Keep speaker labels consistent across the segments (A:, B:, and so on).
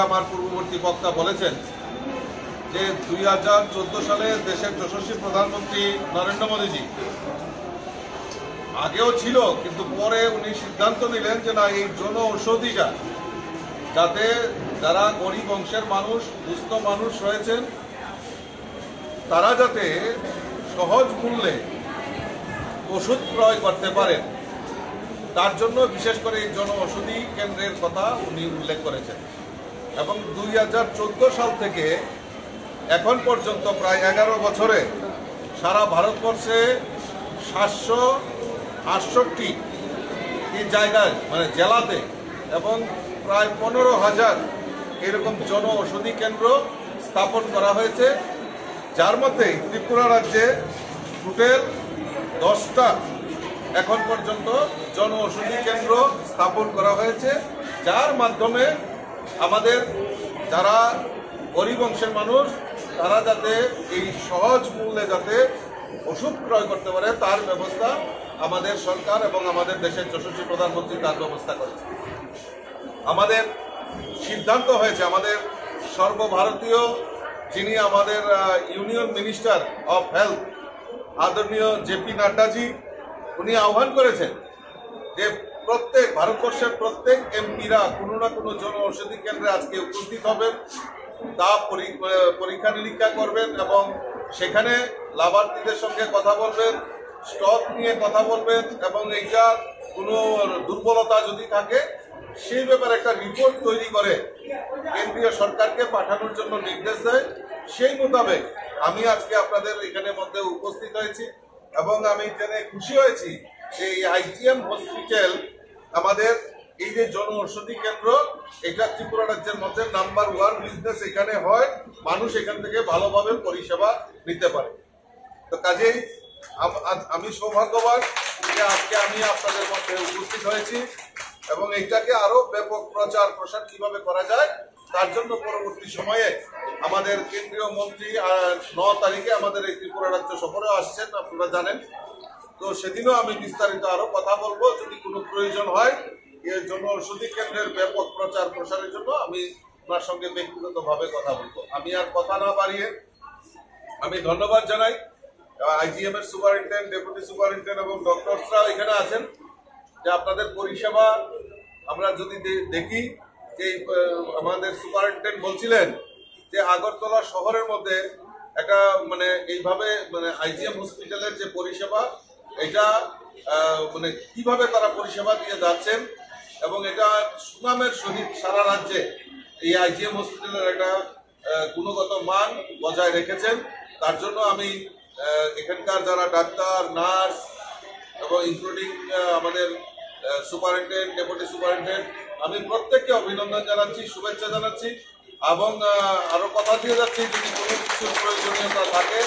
A: আমার পূর্ববর্তী বক্তা বলেছেন যে 2014 সালে দেশের যশস্বী প্রধানমন্ত্রী নরেন্দ্র মোদীজি আগেও ছিল, কিন্তু পরে উনি সিদ্ধান্ত নিলেন যে না, এই জন ঔষধিটা যাতে যারা গরিব অংশের মানুষ, দুস্থ মানুষ রয়েছেন, তারা যাতে সহজ মূল্যে ওষুধ ক্রয় করতে পারেন, তার জন্য বিশেষ করে এই জন ঔষধি কেন্দ্রের কথা উনি উল্লেখ করেছেন। এবং 2014 সাল থেকে এখন পর্যন্ত প্রায় 11 বছরে সারা ভারতবর্ষে 768 জায়গায় মানে জেলাতে এবং প্রায় 15,000 এরকম জন ঔষধি কেন্দ্র স্থাপন করা হয়েছে, যার মধ্যে ত্রিপুরা রাজ্যে টোটাল 10টা এখন পর্যন্ত জন ঔষধি কেন্দ্র স্থাপন করা হয়েছে, যার মাধ্যমে আমাদের যারা গরিব অংশের মানুষ তারা যাতে এই সহজ মূল্যে যাতে ওষুধ ক্রয় করতে পারে তার ব্যবস্থা আমাদের সরকার এবং আমাদের দেশের যশস্বী প্রধানমন্ত্রী তার ব্যবস্থা করেছে। আমাদের সিদ্ধান্ত হয়েছে, আমাদের সর্বভারতীয় যিনি আমাদের ইউনিয়ন মিনিস্টার অফ হেলথ আদরণীয় জেপি নাড্ডাজি, উনি আহ্বান করেছেন যে প্রত্যেক ভারতবর্ষের প্রত্যেক এমপিরা কোনো না কোনো জন ঔষধি কেন্দ্রে আজকে উপস্থিত হবেন, তা পরীক্ষা নিরীক্ষা করবেন এবং সেখানে লাভার্থীদের সঙ্গে কথা বলবেন, স্টক নিয়ে কথা বলবেন এবং এইটার কোনো দুর্বলতা যদি থাকে সেই ব্যাপারে একটা রিপোর্ট তৈরি করে কেন্দ্রীয় সরকারকে পাঠানোর জন্য নির্দেশ দেয়। সেই মোতাবেক আমি আজকে আপনাদের এখানে মধ্যে উপস্থিত হয়েছি এবং আমি জেনে খুশি হয়েছি যে এই আইজিএম হসপিটাল আমাদের এই যে জন ঔষধি কেন্দ্র, এটা ত্রিপুরা রাজ্যের মধ্যে নাম্বার 1 বিজনেস এখানে হয়, মানুষ এখান থেকে ভালোভাবে পরিষেবা নিতে পারে। তো কাজেই আমি সৌভাগ্যবান যে আজকে আমি আপনাদের মধ্যে উপস্থিত হয়েছি এবং এইটাকে আরো ব্যাপক প্রচার প্রসার কিভাবে করা যায় তার জন্য পরবর্তী সময়ে আমাদের কেন্দ্রীয় মন্ত্রী 9 তারিখে আমাদের এই ত্রিপুরা রাজ্য সফরে আসছেন, আপনারা জানেন। তো সেদিনও আমি বিস্তারিত আরো কথা বলবো, যদি কোনো প্রয়োজন হয় এর জন্য ঔষধি কেন্দ্রের ব্যাপক প্রচার প্রসারের জন্য আমি ওনার সঙ্গে ব্যক্তিগতভাবে কথা বলবো। আমি আর কথা না বাড়িয়ে আমি ধন্যবাদ জানাই আইজিএম এর সুপারিনটেন্ডেন্ট, ডেপুটি সুপারিনটেন্ডেন্ট এবং ডক্টরসরা এখানে আছেন, যে আপনাদের পরিষেবা আমরা যদি দেখি যে আমাদের সুপারিনটেন্ডেন্ট বলছিলেন যে আগরতলা শহরের মধ্যে একটা মানে এইভাবে মানে আইজিএম হসপিটালের যে পরিষেবা এটা মানে কিভাবে তারা পরিষেবা দিয়ে যাচ্ছেন এবং এটা সুনামের সহিত সারা রাজ্যে এই আইজিএম হসপিটালের একটা গুণগত মান বজায় রেখেছেন। তার জন্য আমি এখানকার যারা ডাক্তার, নার্স এবং ইনক্লুডিং আমাদের সুপারিনটেন্ডেন্ট, ডেপুটি সুপারিনটেন্ডেন্ট, আমি প্রত্যেককে অভিনন্দন জানাচ্ছি, শুভেচ্ছা জানাচ্ছি এবং আরো কথা দিয়ে যাচ্ছি যদি কোনো কিছুর প্রয়োজনীয়তা থাকে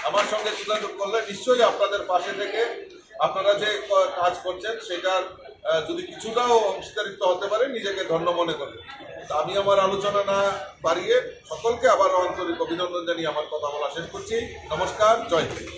A: আমার সঙ্গে যোগাযোগ করলে নিশ্চয়ই আপনাদের পাশে থেকে আপনারা যে কাজ করছেন সেটার যদি কিছুটাও অংশীদারিত্ব হতে পারে নিজেকে ধন্য মনে করবেন। আমি আমার আলোচনা না বাড়িয়ে সকলকে আবার আন্তরিক অভিনন্দন জানিয়ে আমার কথা বলা শেষ করছি। নমস্কার, জয় হিন্দ।